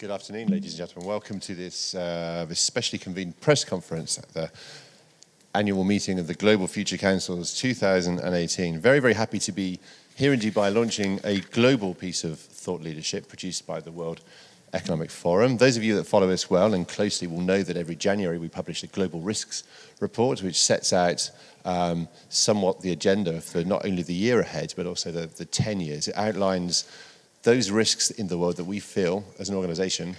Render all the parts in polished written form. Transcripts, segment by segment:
Good afternoon, ladies and gentlemen. Welcome to this, this specially convened press conference at the annual meeting of the Global Future Council's 2018. Very, very happy to be here in Dubai launching a global piece of thought leadership produced by the World Economic Forum. Those of you that follow us well and closely will know that every January we publish a global risks report which sets out somewhat the agenda for not only the year ahead but also the 10 years. It outlines those risks in the world that we feel as an organization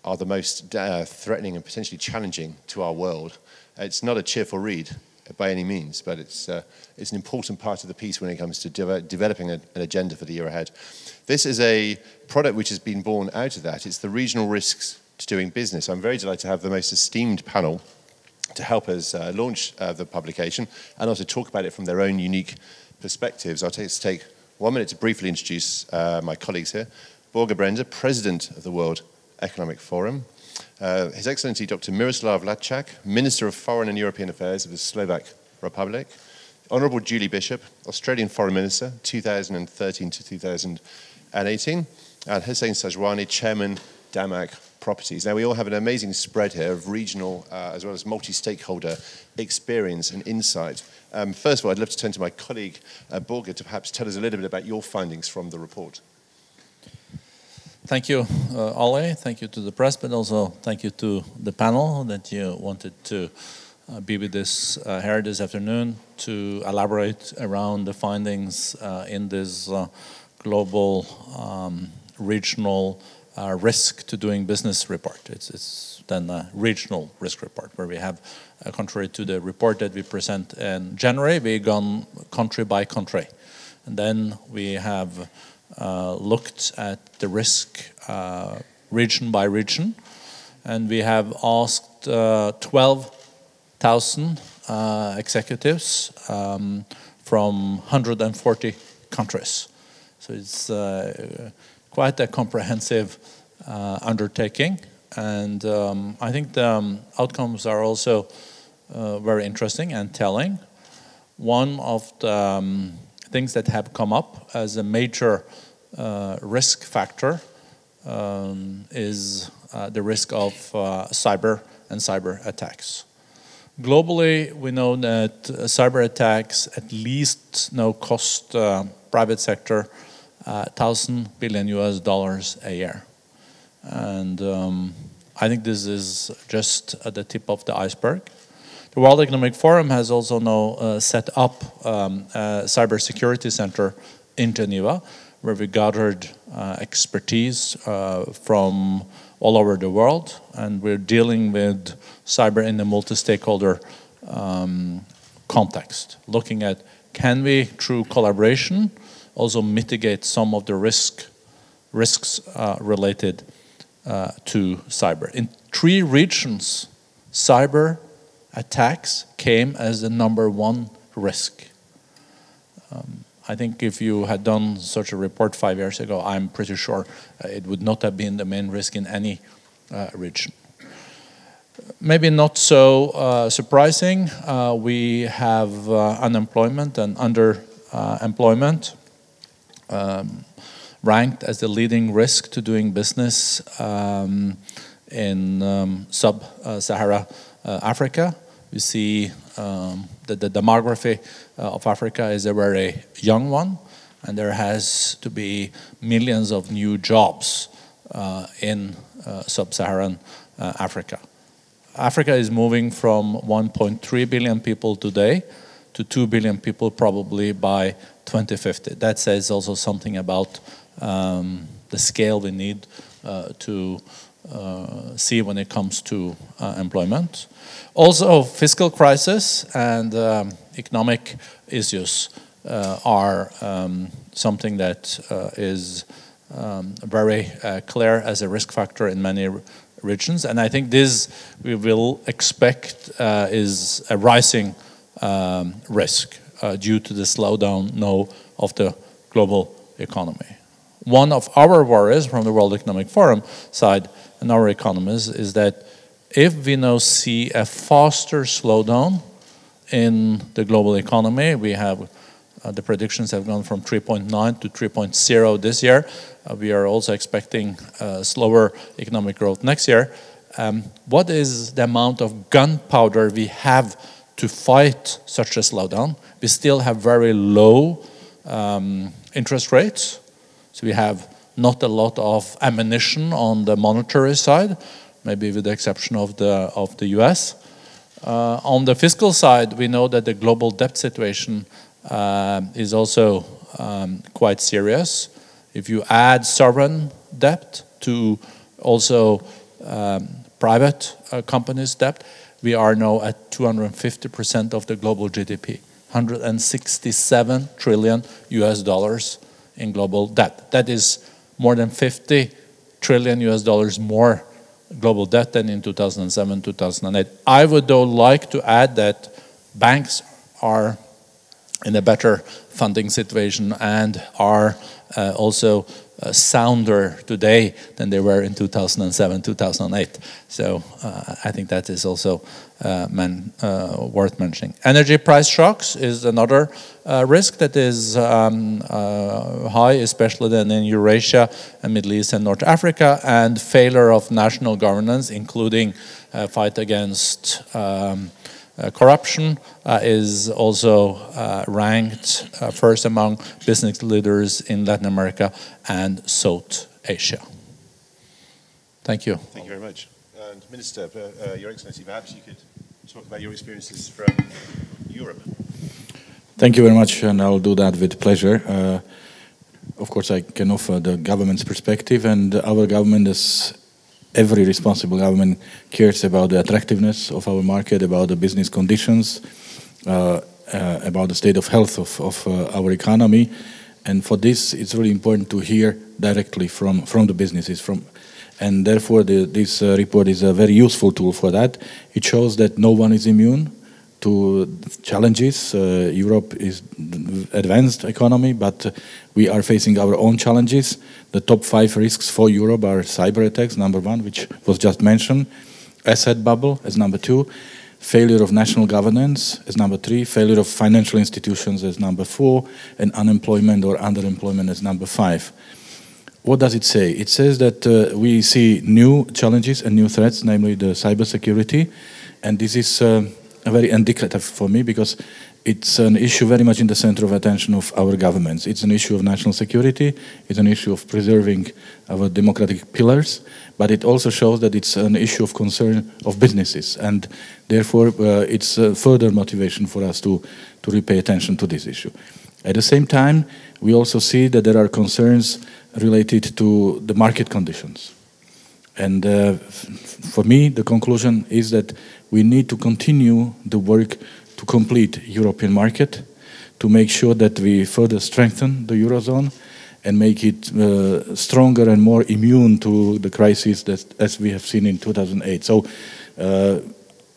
are the most threatening and potentially challenging to our world. It's not a cheerful read by any means, but it's an important part of the piece when it comes to developing an agenda for the year ahead. This is a product which has been born out of that. It's the regional risks to doing business. I'm very delighted to have the most esteemed panel to help us launch the publication and also talk about it from their own unique perspectives. I'll take 1 minute to briefly introduce my colleagues here. Børge Brende, President of the World Economic Forum. His Excellency Dr. Miroslav Lajcák, Minister of Foreign and European Affairs of the Slovack Republic. Honourable Julie Bishop, Australian Foreign Minister, 2013 to 2018. And Hussain Sajwani, Chairman, Damac Properties. Now, we all have an amazing spread here of regional as well as multi-stakeholder experience and insight. First of all, I'd love to turn to my colleague, Børge, to perhaps tell us a little bit about your findings from the report. Thank you, Ole. Thank you to the press, but also thank you to the panel that you wanted to be with us here this afternoon to elaborate around the findings in this global regional risk to doing business report. It's then a regional risk report where we have, contrary to the report that we present in January, we've gone country by country. And then we have looked at the risk region by region, and we have asked 12,000 executives from 140 countries. So it's quite a comprehensive undertaking, and I think the outcomes are also very interesting and telling. One of the things that have come up as a major risk factor is the risk of cyber and cyber attacks. Globally, we know that cyber attacks at least now cost private sector $1,000 billion a year. And I think this is just at the tip of the iceberg. The World Economic Forum has also now set up a cybersecurity center in Geneva, where we gathered expertise from all over the world, and we're dealing with cyber in a multi-stakeholder context, looking at can we, through collaboration, also mitigate some of the risks related to cyber. In 3 regions, cyber attacks came as the #1 risk. I think if you had done such a report 5 years ago, I'm pretty sure it would not have been the main risk in any region. Maybe not so surprising, we have unemployment and underemployment ranked as the leading risk to doing business in sub-Sahara Africa. We see that the demography of Africa is a very young one, and there has to be millions of new jobs in sub-Saharan Africa. Africa is moving from 1.3 billion people today to 2 billion people probably by 2050. That says also something about the scale we need to see when it comes to employment. Also, fiscal crisis and economic issues are something that is very clear as a risk factor in many regions, and I think this we will expect is a rising risk due to the slowdown now of the global economy. One of our worries from the World Economic Forum side and our economists is that if we now see a faster slowdown in the global economy, we have The predictions have gone from 3.9 to 3.0 this year. We are also expecting slower economic growth next year. What is the amount of gunpowder we have to fight such a slowdown? We still have very low interest rates, so we have not a lot of ammunition on the monetary side, maybe with the exception of the US. On the fiscal side, we know that the global debt situation is also quite serious. If you add sovereign debt to also private companies' debt, we are now at 250% of the global GDP, $167 trillion in global debt. That is more than $50 trillion more global debt than in 2007, 2008. I would though like to add that banks are in a better funding situation and are also sounder today than they were in 2007, 2008. So I think that is also worth mentioning. Energy price shocks is another risk that is high, especially then in Eurasia and Middle East and North Africa, and failure of national governance, including fight against corruption, is also ranked first among business leaders in Latin America and South Asia. Thank you. Thank you very much. And Minister, Your Excellency, perhaps you could talk about your experiences from Europe. Thank you very much, and I'll do that with pleasure. Of course, I can offer the government's perspective, and our government, as every responsible government, cares about the attractiveness of our market, about the business conditions, about the state of health of our economy. And for this, it's really important to hear directly from the businesses. And therefore, this report is a very useful tool for that. It shows that no one is immune to challenges. Europe is an advanced economy, but we are facing our own challenges. The top 5 risks for Europe are cyber attacks, number 1, which was just mentioned, asset bubble as number 2, failure of national governance as number 3, failure of financial institutions as number 4, and unemployment or underemployment as number 5. What does it say? It says that we see new challenges and new threats, namely the cybersecurity, and this is very indicative for me because it's an issue very much in the center of attention of our governments. It's an issue of national security, it's an issue of preserving our democratic pillars, but it also shows that it's an issue of concern of businesses, and therefore it's a further motivation for us to really pay attention to this issue. At the same time, we also see that there are concerns related to the market conditions. And for me, the conclusion is that we need to continue the work to complete European market, to make sure that we further strengthen the Eurozone and make it stronger and more immune to the crisis that, as we have seen in 2008. So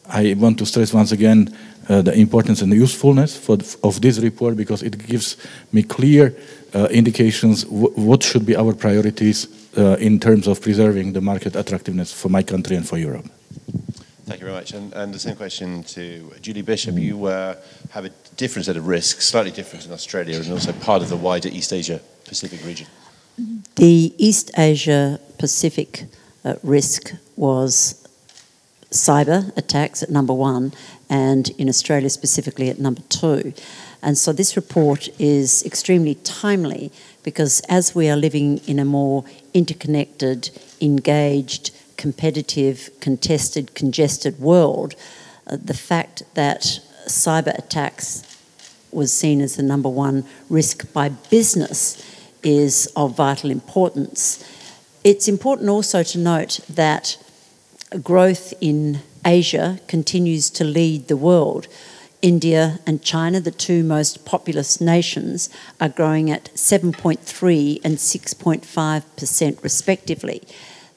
I want to stress once again the importance and the usefulness of this report, because it gives me clear indications what should be our priorities in terms of preserving the market attractiveness for my country and for Europe. Thank you very much. And the same question to Julie Bishop. You have a different set of risks, slightly different in Australia, and also part of the wider East Asia Pacific region. The East Asia Pacific risk was cyber attacks at number 1, and in Australia specifically at number 2. And so this report is extremely timely because as we are living in a more interconnected, engaged, competitive, contested, congested world, the fact that cyber attacks was seen as the number 1 risk by business is of vital importance. It's important also to note that growth in Asia continues to lead the world. India and China, the 2 most populous nations, are growing at 7.3% and 6.5% respectively.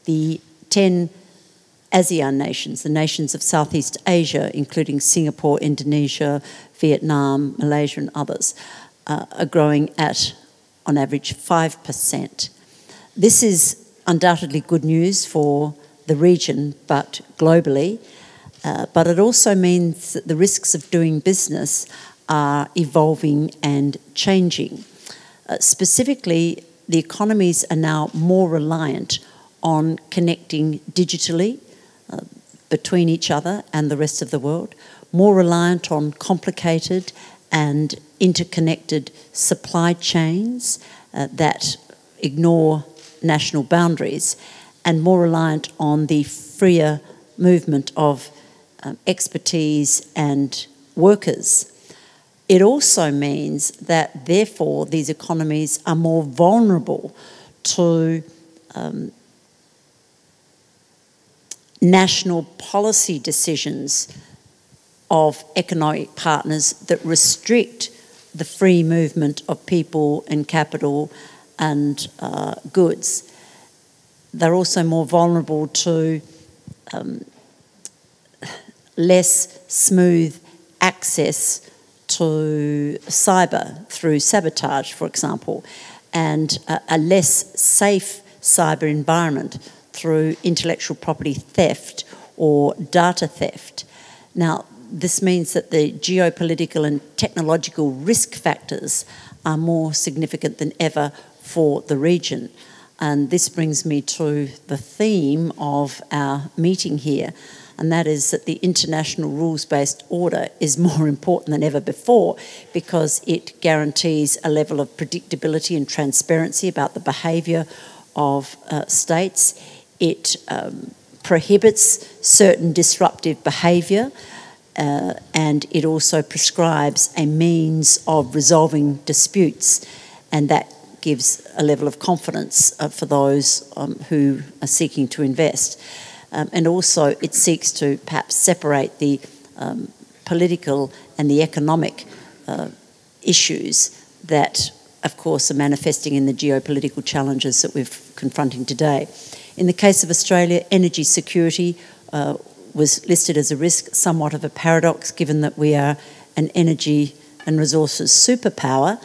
The 10 ASEAN nations, the nations of Southeast Asia, including Singapore, Indonesia, Vietnam, Malaysia and others, are growing at, on average, 5%. This is undoubtedly good news for the region, but globally. But it also means that the risks of doing business are evolving and changing. Specifically, the economies are now more reliant on connecting digitally between each other and the rest of the world, more reliant on complicated and interconnected supply chains that ignore national boundaries, and more reliant on the freer movement of expertise and workers. It also means that, therefore, these economies are more vulnerable to national policy decisions of economic partners that restrict the free movement of people and capital and goods. They're also more vulnerable to less smooth access to cyber through sabotage, for example, and a less safe cyber environment through intellectual property theft or data theft. Now, this means that the geopolitical and technological risk factors are more significant than ever for the region. And this brings me to the theme of our meeting here, and that is that the international rules-based order is more important than ever before because it guarantees a level of predictability and transparency about the behaviour of states. It prohibits certain disruptive behaviour, and it also prescribes a means of resolving disputes, and that gives a level of confidence for those who are seeking to invest. And also it seeks to perhaps separate the political and the economic issues that, of course, are manifesting in the geopolitical challenges that we're confronting today. In the case of Australia, energy security was listed as a risk, somewhat of a paradox given that we are an energy and resources superpower,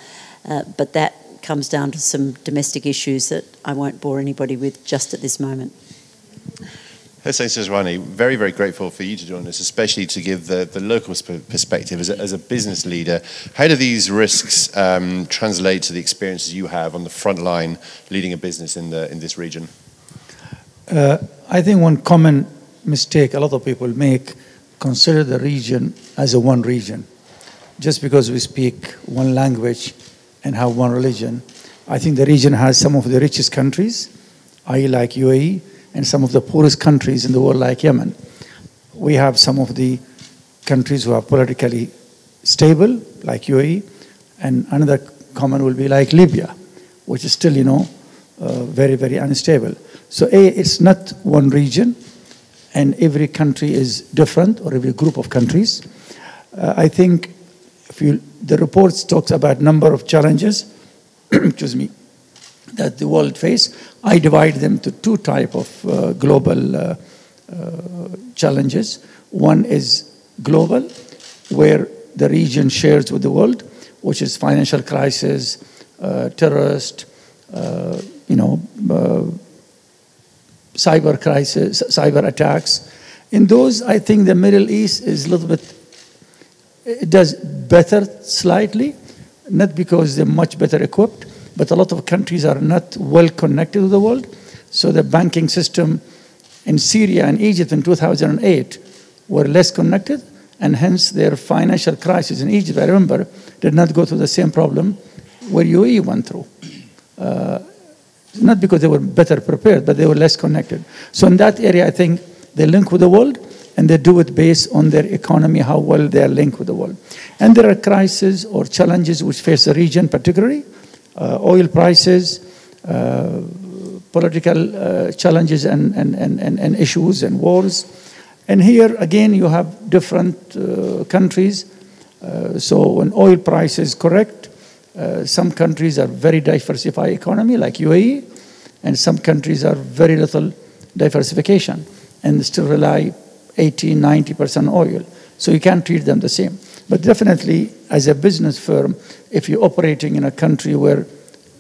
but that comes down to some domestic issues that I won't bore anybody with just at this moment. Hussain Sajwani, very, very grateful for you to join us, especially to give the local perspective as a business leader. How do these risks translate to the experiences you have on the front line leading a business in this region? I think one common mistake a lot of people make, consider the region as a one region. Just because we speak one language and have one religion, I think the region has some of the richest countries, i.e. like UAE, and some of the poorest countries in the world like Yemen. We have some of the countries who are politically stable, like UAE, and another common will be like Libya, which is still, very, very unstable. So it's not one region, and every country is different, or every group of countries. I think the reports talks about number of challenges, excuse me, that the world face. I divide them to two types of global challenges. One is global, where the region shares with the world, which is financial crisis, terrorist, cyber crisis, cyber attacks. In those, I think the Middle East is a little bit, it does better slightly, not because they're much better equipped, but a lot of countries are not well connected to the world. So the banking system in Syria and Egypt in 2008 were less connected, and hence their financial crisis in Egypt, I remember, did not go through the same problem where UAE went through. Not because they were better prepared, but they were less connected. So in that area, I think they link with the world, and they do it based on their economy, how well they are linked with the world. And there are crises or challenges which face the region particularly, oil prices, political challenges and issues and wars. And here, again, you have different countries. So when oil price is correct, some countries are very diversified economy, like UAE, and some countries are very little diversification and still rely 80-90% oil. So you can't treat them the same. But definitely, as a business firm, if you're operating in a country where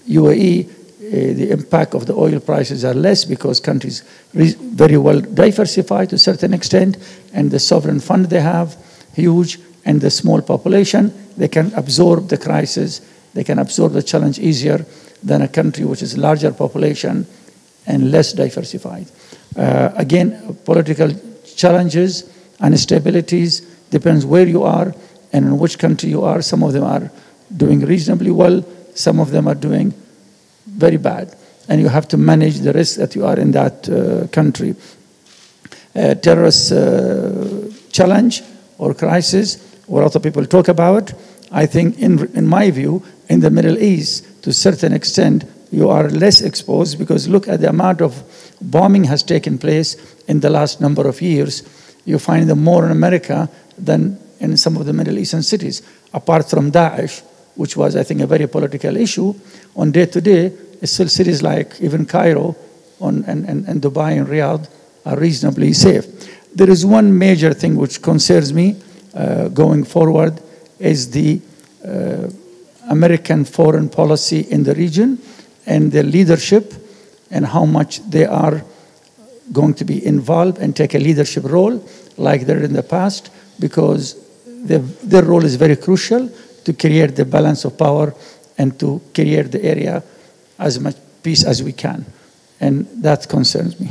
UAE, the impact of the oil prices are less because countries very well diversified to a certain extent, and the sovereign fund they have, huge, and the small population, they can absorb the crisis, they can absorb the challenge easier than a country which is larger population and less diversified. Again, political challenges, instabilities, depends where you are and in which country you are. Some of them are doing reasonably well, some of them are doing very bad. And you have to manage the risk that you are in that country. Terrorist challenge or crisis, what a lot of people talk about, I think in my view, in the Middle East, to a certain extent, you are less exposed because look at the amount of bombing has taken place in the last number of years. You find them more in America than in some of the Middle Eastern cities. Apart from Daesh, which was, I think, a very political issue, on day-to-day, still cities like even Cairo and Dubai and Riyadh are reasonably safe. There is one major thing which concerns me going forward is the American foreign policy in the region and their leadership and how much they are going to be involved and take a leadership role like they did in the past, because their role is very crucial to create the balance of power and to create the area as much peace as we can. And that concerns me.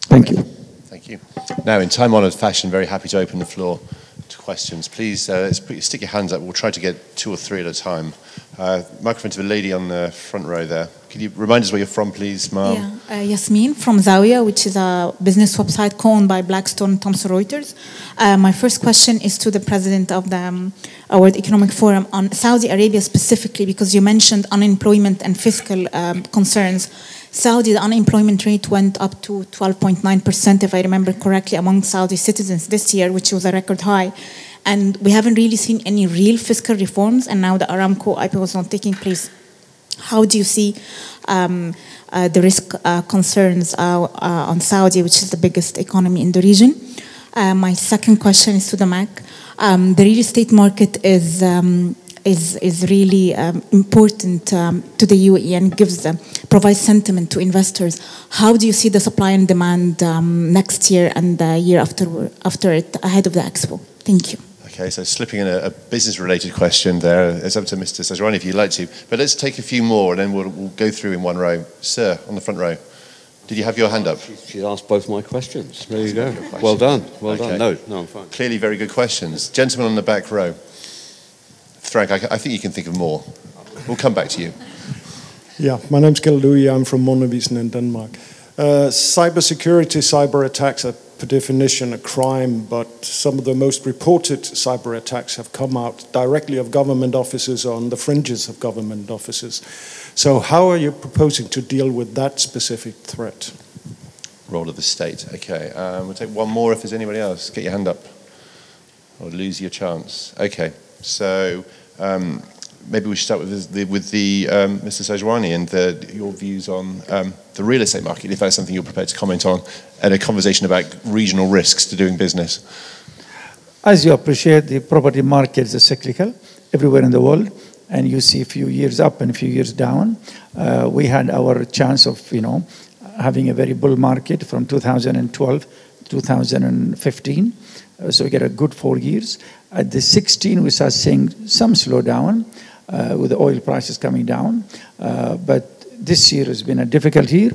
Thank you. Thank you. Now, in time-honoured fashion, very happy to open the floor to questions. Please stick your hands up. We'll try to get 2 or 3 at a time. Microphone to the lady on the front row there. Can you remind us where you're from, please, ma'am? Yeah, Yasmin from Zawiya, which is a business website co-owned by Blackstone and Thomson Reuters. My first question is to the president of the World Economic Forum on Saudi Arabia specifically, because you mentioned unemployment and fiscal concerns. Saudi, the unemployment rate went up to 12.9%, if I remember correctly, among Saudi citizens this year, which was a record high. And we haven't really seen any real fiscal reforms, and now the Aramco IPO is not taking place. How do you see the risk concerns on Saudi, which is the biggest economy in the region? My second question is to Damac. The real estate market is really important to the UAE and provides sentiment to investors. How do you see the supply and demand next year and the year after it, ahead of the Expo? Thank you. Okay, so slipping in a business-related question there. It's up to Mr. Sajwani if you'd like to. But let's take a few more, and then we'll go through in one row. Sir, on the front row. Did you have your hand up? She's asked both my questions. There you go. Well done. Well done. No, I'm fine. Clearly very good questions. Gentleman on the back row. Frank, I think you can think of more. We'll come back to you. Yeah, my name's Kjell Louis. I'm from Monnevisen in Denmark. Cybersecurity, cyber attacks are per definition a crime, but some of the most reported cyber attacks have come out directly of government offices or on the fringes of government offices. So how are you proposing to deal with that specific threat? Role of the state. Okay, we'll take one more if there's anybody else. Get your hand up or lose your chance. Okay, so maybe we should start with Mr. Sajwani and your views on the real estate market, if that's something you're prepared to comment on, and a conversation about regional risks to doing business. As you appreciate, the property market is cyclical everywhere in the world, and you see a few years up and a few years down. We had our chance of, having a very bull market from 2012 to 2015. So we get a good 4 years. At the 16, we start seeing some slowdown with the oil prices coming down. But this year has been a difficult year.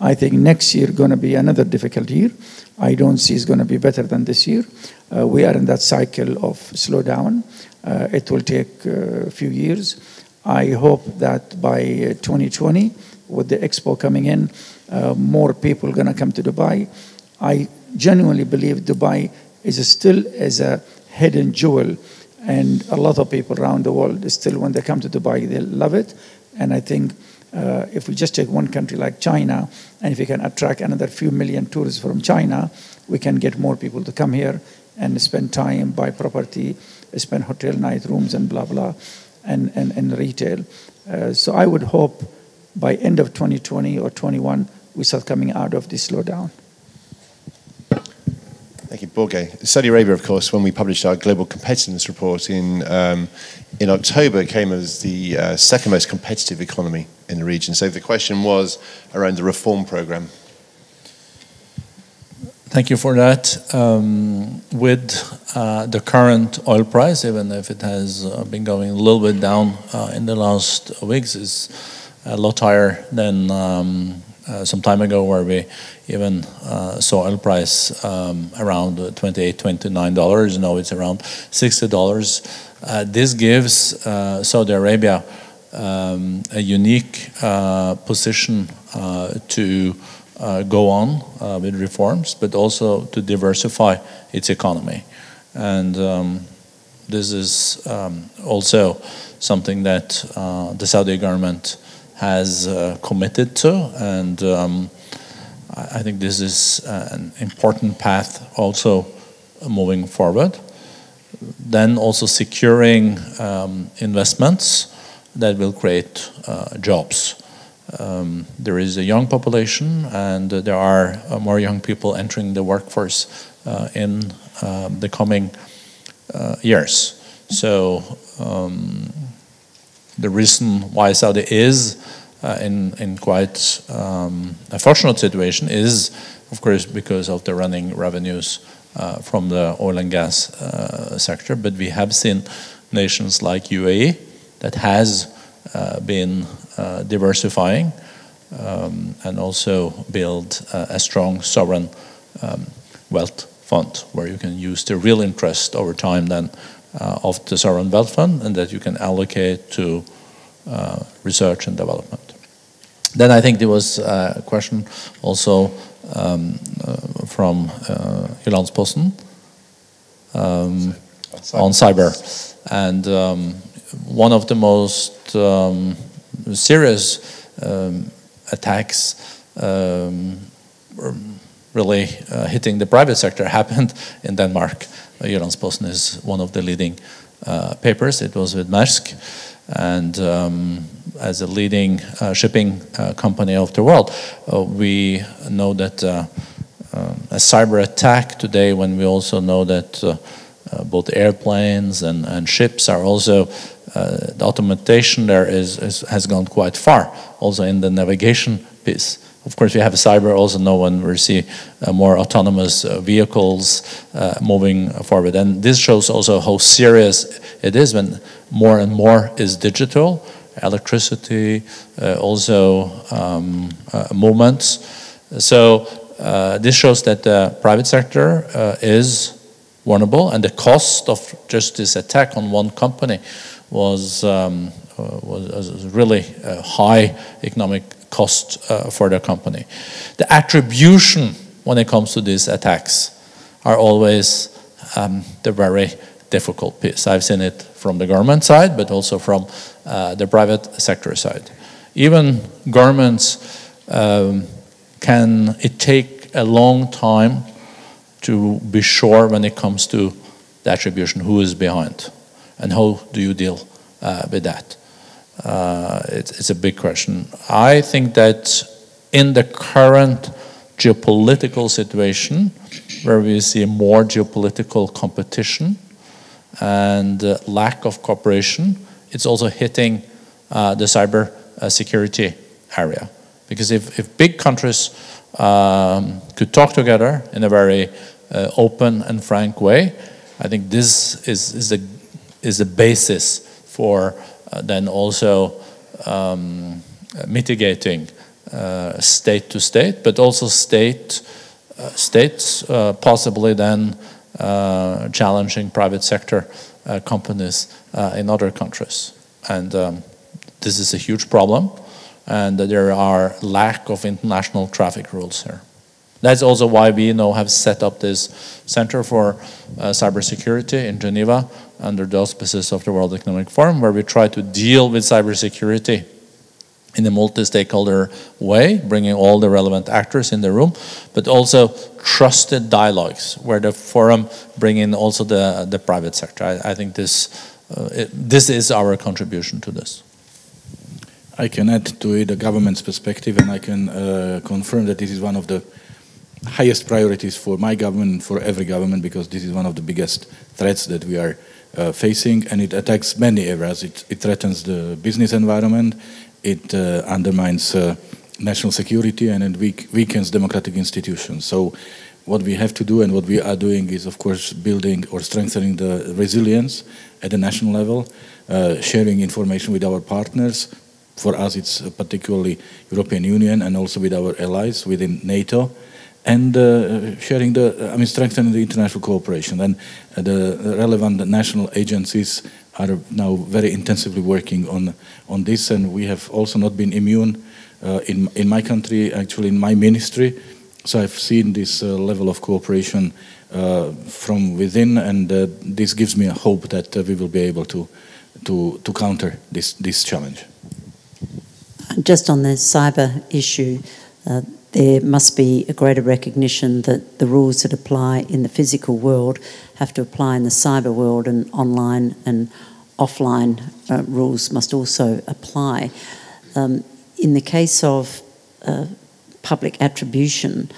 I think next year going to be another difficult year. I don't see it's going to be better than this year. We are in that cycle of slowdown. It will take a few years. I hope that by 2020, with the Expo coming in, more people are going to come to Dubai. I genuinely believe Dubai is still as a hidden jewel, and a lot of people around the world still, when they come to Dubai, they love it. And I think if we just take one country like China, and if we can attract another few million tourists from China, we can get more people to come here and spend time, buy property, spend hotel night rooms and blah, blah, and retail. So I would hope by end of 2020 or 21, we start coming out of this slowdown. Thank you, Børge. Saudi Arabia, of course, when we published our global competitiveness report in October, came as the second most competitive economy in the region. So the question was around the reform program. Thank you for that. With the current oil price, even if it has been going a little bit down in the last weeks, is a lot higher than some time ago, where we even saw oil price around $28, $29. Now it's around $60. This gives Saudi Arabia a unique position to go on with reforms, but also to diversify its economy. And this is also something that the Saudi government has committed to, and I think this is an important path also moving forward. Then also securing investments that will create jobs. There is a young population, and there are more young people entering the workforce in the coming years. So the reason why Saudi is in quite a fortunate situation is, of course, because of the running revenues from the oil and gas sector. But we have seen nations like UAE that has been diversifying and also build a strong sovereign wealth fund, where you can use the real interest over time then of the sovereign wealth fund, and that you can allocate to research and development. Then I think there was a question also from Jyllands-Posten on cyber. And one of the most serious attacks really hitting the private sector happened in Denmark. Jyllands-Posten is one of the leading papers. It was with Maersk, and as a leading shipping company of the world, we know that a cyber attack today, when we also know that both airplanes and ships are also the automation there has gone quite far, also in the navigation piece. Of course, we have cyber also now when we see more autonomous vehicles moving forward. And this shows also how serious it is when more and more is digital, electricity, also movements. So this shows that the private sector is vulnerable, and the cost of just this attack on one company was really a high economic cost for the company. The attribution when it comes to these attacks are always the very difficult piece. I've seen it from the government side, but also from the private sector side. Even governments it take a long time to be sure when it comes to the attribution, who is behind, and how do you deal with that? It's a big question. I think that in the current geopolitical situation, where we see more geopolitical competition and lack of cooperation, it's also hitting the cyber security area. Because if big countries could talk together in a very open and frank way, I think this is the basis for then also mitigating state to state, but also states possibly then challenging private sector companies in other countries. And this is a huge problem, and there are lack of international traffic rules here. That's also why we now have set up this Center for Cybersecurity in Geneva under the auspices of the World Economic Forum, where we try to deal with cybersecurity in a multi-stakeholder way, bringing all the relevant actors in the room, but also trusted dialogues, where the forum bring in also the private sector. I think this is our contribution to this. I can add to it the government's perspective, and I can confirm that this is one of the highest priorities for my government, for every government, because this is one of the biggest threats that we are facing, and it attacks many areas. It threatens the business environment, it undermines national security, and it weakens democratic institutions. So what we have to do and what we are doing is, of course, building or strengthening the resilience at the national level, sharing information with our partners. For us, it's particularly European Union and also with our allies within NATO, and strengthening the international cooperation. And the relevant national agencies are now very intensively working on this, and we have also not been immune in my country, actually in my ministry. So I've seen this level of cooperation from within, and this gives me a hope that we will be able to counter this challenge. Just on the cyber issue, there must be a greater recognition that the rules that apply in the physical world have to apply in the cyber world, and online and offline rules must also apply. In the case of public attribution,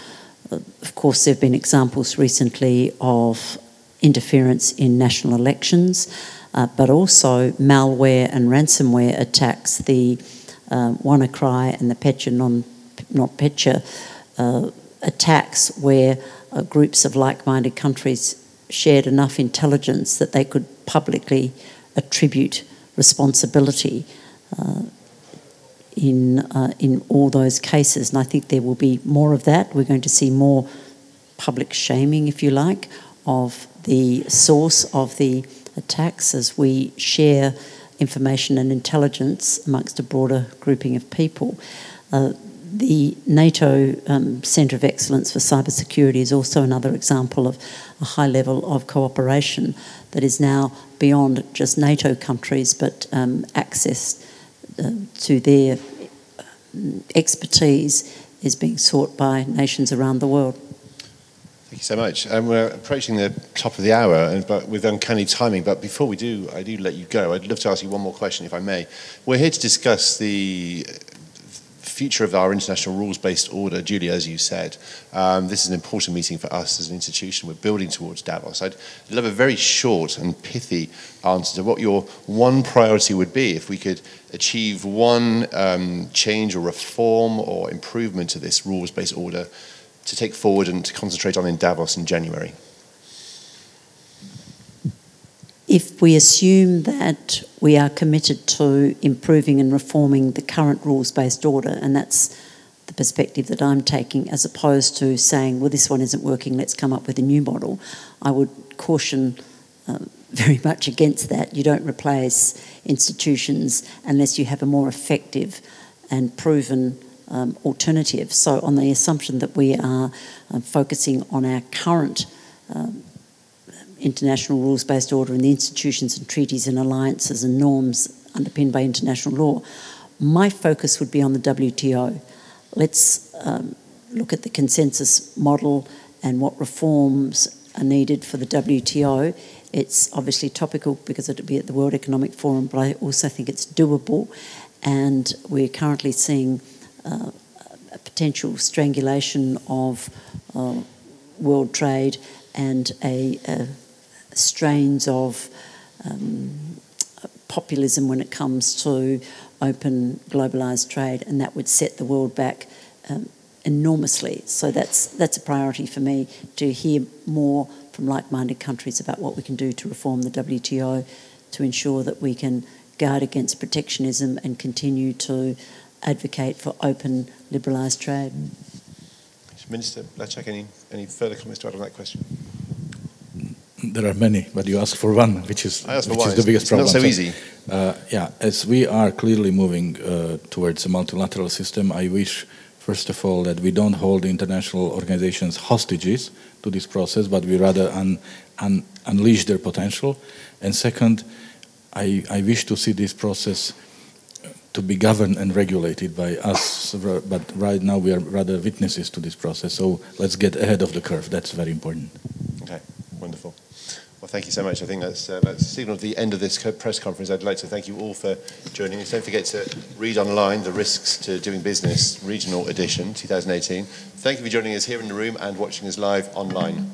of course there have been examples recently of interference in national elections, but also malware and ransomware attacks. The WannaCry and the NotPetya attacks, where groups of like-minded countries shared enough intelligence that they could publicly attribute responsibility in all those cases. And I think there will be more of that. We're going to see more public shaming, if you like, of the source of the attacks as we share information and intelligence amongst a broader grouping of people. The NATO Centre of Excellence for Cybersecurity is also another example of a high level of cooperation that is now beyond just NATO countries, but access to their expertise is being sought by nations around the world. Thank you so much. We're approaching the top of the hour, but with uncanny timing. But before we do, I do let you go. I'd love to ask you one more question, if I may. We're here to discuss the future of our international rules-based order. Julia, as you said, this is an important meeting for us as an institution. We're building towards Davos. I'd love a very short and pithy answer to what your one priority would be if we could achieve one change or reform or improvement to this rules-based order to take forward and to concentrate on in Davos in January. If we assume that we are committed to improving and reforming the current rules-based order, and that's the perspective that I'm taking, as opposed to saying, well, this one isn't working, let's come up with a new model, I would caution very much against that. You don't replace institutions unless you have a more effective and proven alternative. So on the assumption that we are focusing on our current international rules-based order and the institutions and treaties and alliances and norms underpinned by international law, my focus would be on the WTO. Let's look at the consensus model and what reforms are needed for the WTO. It's obviously topical because it'll be at the World Economic Forum, but I also think it's doable, and we're currently seeing a potential strangulation of world trade and strains of populism when it comes to open globalised trade, and that would set the world back enormously. So that's a priority for me, to hear more from like-minded countries about what we can do to reform the WTO to ensure that we can guard against protectionism and continue to advocate for open, liberalised trade. Minister Lajcák, any further comments to add on that question? There are many, but you ask for one, which is the biggest problem. It's not so easy. As we are clearly moving towards a multilateral system, I wish, first of all, that we don't hold international organizations hostages to this process, but we rather unleash their potential. And second, I wish to see this process to be governed and regulated by us, but right now we are rather witnesses to this process. So let's get ahead of the curve. That's very important. Okay, wonderful. Well, thank you so much. I think that's signalled the end of this press conference. I'd like to thank you all for joining us. Don't forget to read online The Risks to Doing Business, Regional Edition, 2018. Thank you for joining us here in the room and watching us live online.